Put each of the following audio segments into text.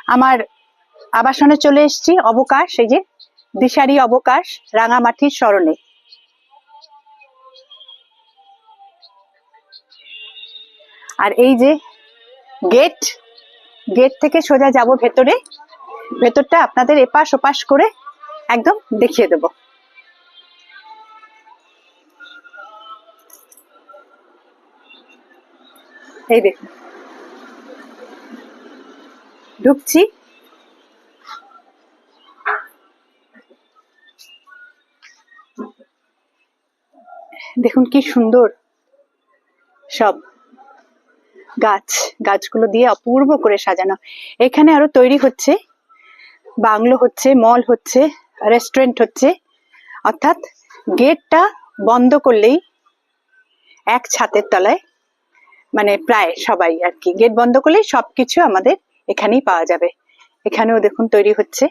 আমার আবাসনে চলে এসেছি। অবকাশ, এই যে দিশারি অবকাশ, রাঙামাটির স্মরণে। আর এই যে গেট, গেট থেকে সোজা যাব ভেতরে। ভেতরটা আপনাদের এপাশ ওপাশ করে একদম দেখিয়ে দেব। এই দেখুন, ঢুকছি। দেখুন কি সুন্দর সব গাছ, গাছগুলো দিয়ে অপূর্ব করে সাজানো। এখানে আরো তৈরি হচ্ছে, বাংলো হচ্ছে, মল হচ্ছে, রেস্টুরেন্ট হচ্ছে। অর্থাৎ গেটটা বন্ধ করলেই এক ছাদের তলায়, মানে প্রায় সবাই আর কি, গেট বন্ধ করলেই সবকিছু আমাদের এখানেই পাওয়া যাবে। এখানেও দেখুন তৈরি হচ্ছে।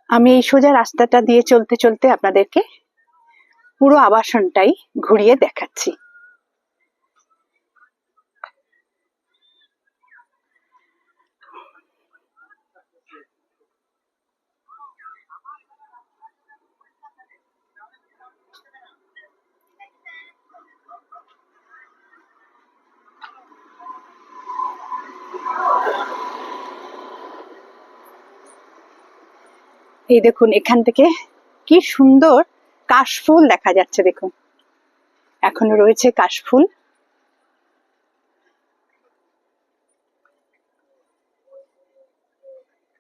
আমি এই সোজা রাস্তাটা দিয়ে চলতে চলতে আপনাদেরকে পুরো আবাসনটাই ঘুরিয়ে দেখাচ্ছি। এই দেখুন, এখান থেকে কি সুন্দর কাশফুল দেখা যাচ্ছে। দেখুন, এখনো রয়েছে কাশফুল।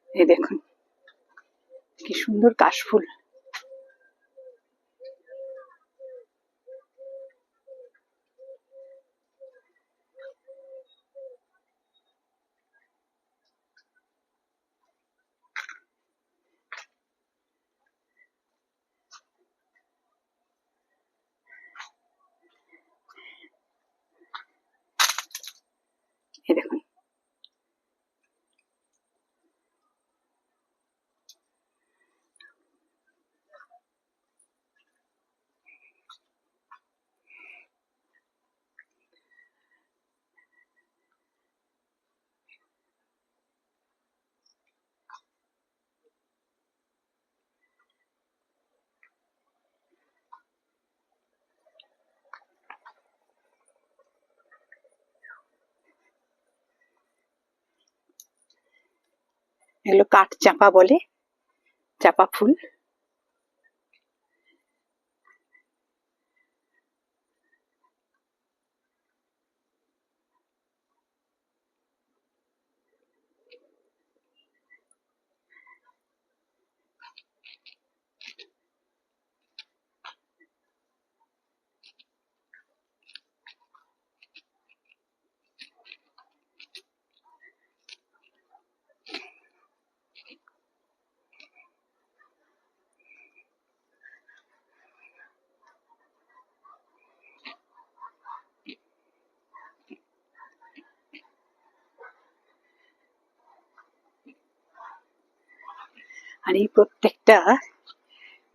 এই দেখুন কি সুন্দর কাশফুল। এই দেখুন, এগুলো কাঠ চাঁপা বলে, চাঁপা ফুল। আর এই প্রত্যেকটা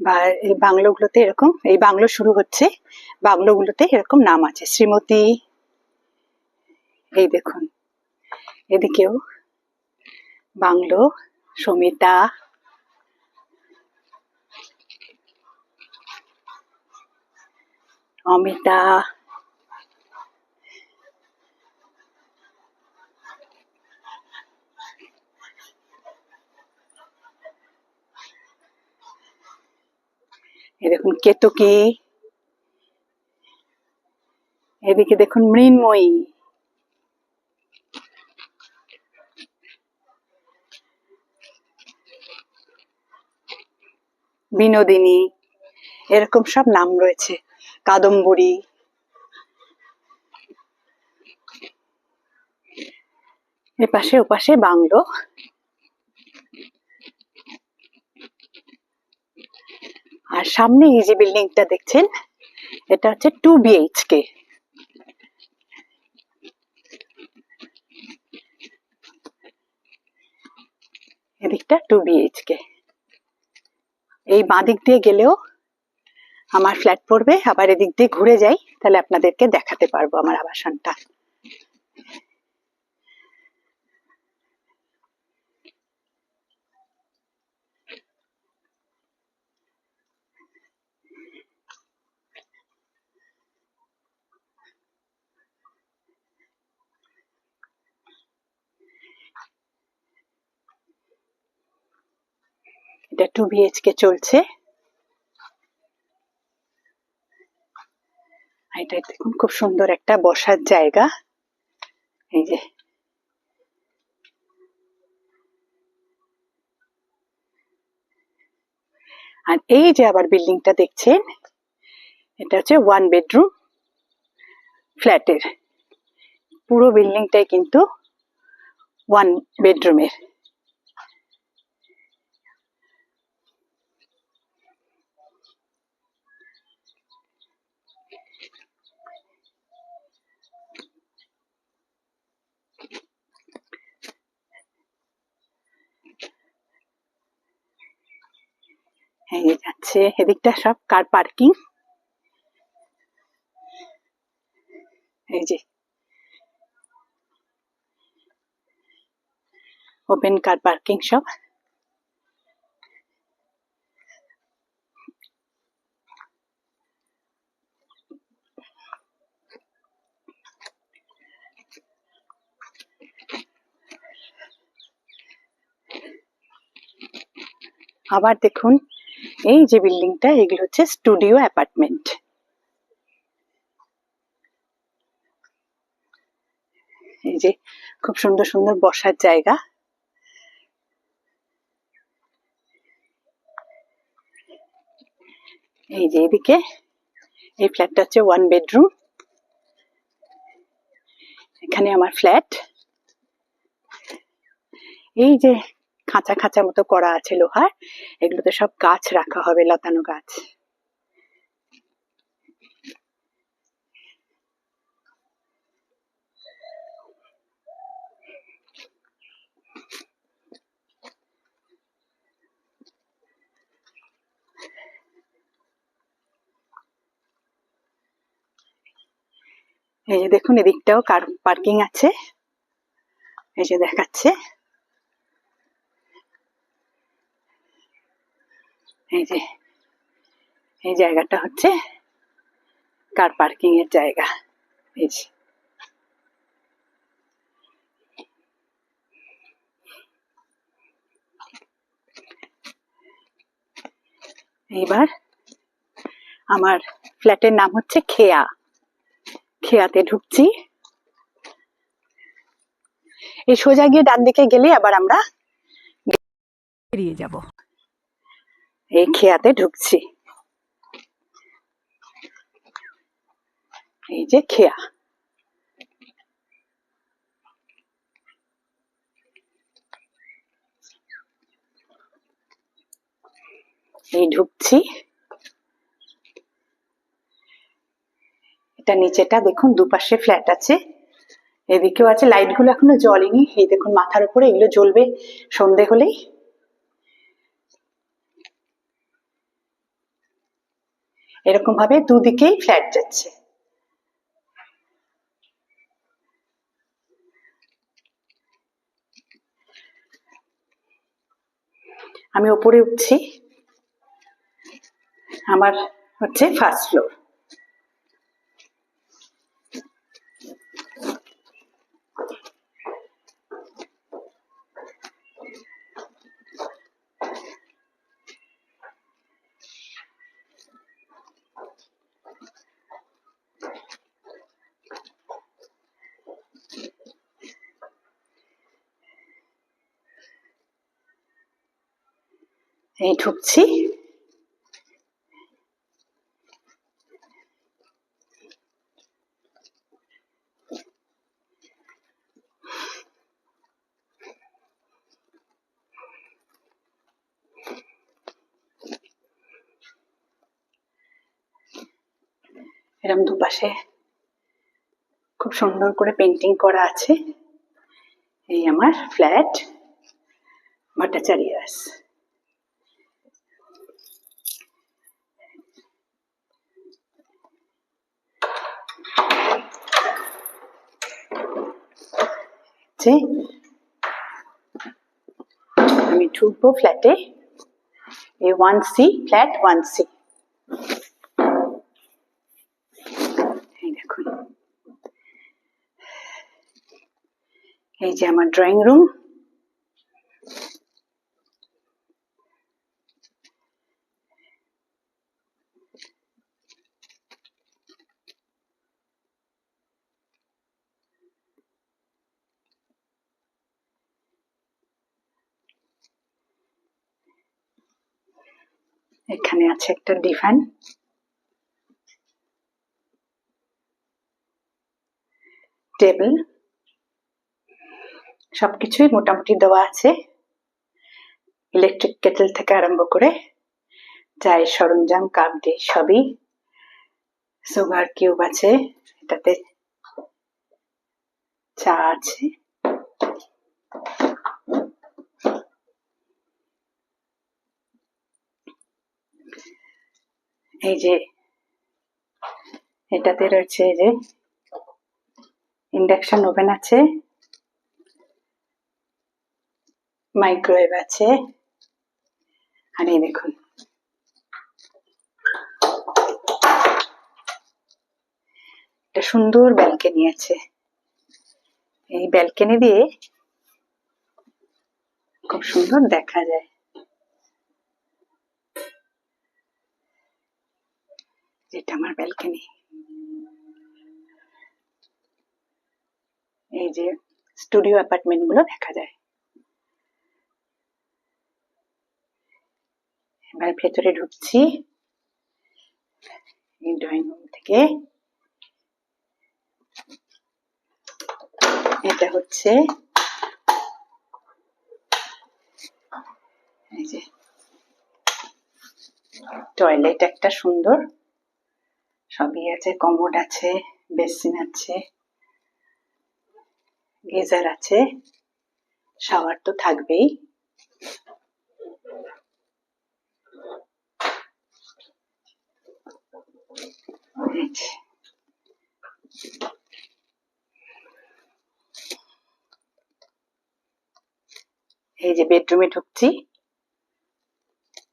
বা এই বাংলোগুলোতে এরকম, এই বাংলো শুরু হচ্ছে, বাংলোগুলোতে এরকম নাম আছে, শ্রীমতী। এই দেখুন, এদিকেও বাংলো, সমিতা, অমিতা, এই দেখুন কেতকী, এদিকে দেখুন মৃন্ময়ী, বিনোদিনী, এরকম সব নাম রয়েছে, কাদম্বরী। এপাশে ওপাশে বাংলো। আর সামনে এই যে বিল্ডিংটা দেখছেন, এটা হচ্ছে 2 BHK। এটা 2 BHK। এই বাঁ দিক দিয়ে গেলেও আমার ফ্ল্যাট পড়বে, আবার এদিক দিয়ে ঘুরে যাই, তাহলে আপনাদেরকে দেখাতে পারবো আমার আবাসনটা। এটা 2 BHK চলছে। এটা দেখুন খুব সুন্দর একটা বসার জায়গা। এই যে আর এই যে আবার বিল্ডিংটা দেখছেন, এটা হচ্ছে 1 বেডরুম ফ্ল্যাটের। পুরো বিল্ডিংটাই কিন্তু 1 বেডরুমের। এই যে যাচ্ছে, এদিকটা সব কার পার্কিং। এই যে ওপেন কার পার্কিং সব। আবার দেখুন এই যে বিল্ডিংটা, এগুলো হচ্ছে স্টুডিও অ্যাপার্টমেন্ট। এই যে খুব সুন্দর সুন্দর বসার জায়গা। এই যে এদিকে এই ফ্ল্যাটটা হচ্ছে 1 বেডরুম। এখানে আমার ফ্ল্যাট। এই যে খাঁচা খাঁচা মতো করা আছে লোহার, এগুলোতে সব গাছ রাখা হবে, লতানো গাছ। এই যে দেখুন এদিকটাও কার পার্কিং আছে, এই যে দেখাচ্ছে। এই যে এই জায়গাটা হচ্ছে কার পার্কিং এর জায়গা। এই যে এইবার আমার ফ্ল্যাটের নাম হচ্ছে খেয়া। খেয়াতে ঢুকছি। এই সোজা গিয়ে ডান দিকে গেলে আবার আমরা বেরিয়ে যাব। এই খেয়াতে ঢুকছি। এই যে খেয়া। এই ঢুকছি। এটা নিচেটা দেখুন, দুপাশে ফ্ল্যাট আছে, এদিকেও আছে। লাইট গুলো এখনো জ্বলেনি। এই দেখুন মাথার উপরে, এগুলো জ্বলবে সন্ধে হলেই। এরকম ভাবে দুদিকেই ফ্ল্যাট যাচ্ছে। আমি ওপরে উঠছি। আমার হচ্ছে ফার্স্ট ফ্লোর। এই ঢুকছি। এরকম দুপাশে খুব সুন্দর করে পেন্টিং করা আছে। এই আমার ফ্ল্যাট। ভট্টাচার্যাস। আমি ঢুকবো ফ্ল্যাটে, এই 1C, ফ্ল্যাট 1C। এই দেখুন, এই যে আমার ড্রয়িং রুম। এখানে আছে একটা ডিভান, টেবিল, সবকিছুই মোটামুটি দেওয়া আছে। ইলেকট্রিক কেটেল থেকে আরম্ভ করে চায়ের সরঞ্জাম, কাপ ডিশ সবই। সুগার কিউব আছে, এটাতে চা আছে। এই যে এটাতে রয়েছে এই যে ইন্ডাকশন ওভেন আছে, মাইক্রোওয়েভ আছে। আর এই দেখুন, একটা সুন্দর ব্যালকনি আছে। এই ব্যালকনি দিয়ে খুব সুন্দর দেখা যায়। এটা আমার ব্যালকনি। এই যে স্টুডিও অ্যাপার্টমেন্ট গুলো দেখা যায়। এবার ভেতরে ঢুকছি এই ড্রয়িং রুম থেকে। এটা হচ্ছে এই যে টয়লেট, একটা সুন্দর, সবই আছে, কমোড আছে, বেসিন আছে, গিজার আছে, শাওয়ার তো থাকবেই। এই যে বেডরুমে ঢুকছি,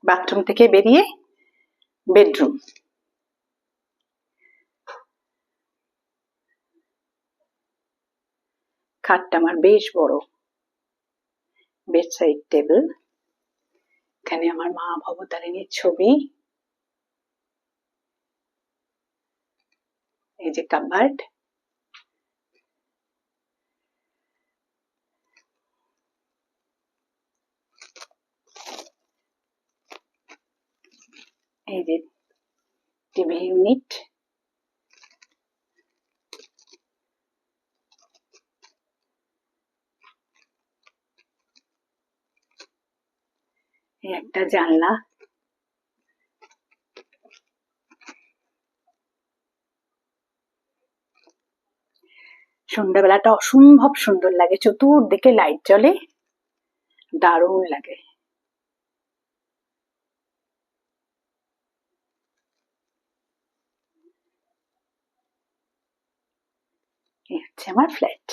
বাথরুম থেকে বেরিয়ে বেডরুম। খাটটা আমার বেশ বড়, বেড সাইড টেবিল, এখানে আমার মা ভবতারিণীর ছবি। এই যে কাবার্ড, এই যে টিভি ইউনিট, এই একটা জানলা। সন্ধ্যাবেলাটা অসম্ভব সুন্দর লাগে, চতুর্দিকে লাইট জ্বলে, দারুণ লাগে। এই হচ্ছে আমার ফ্ল্যাট।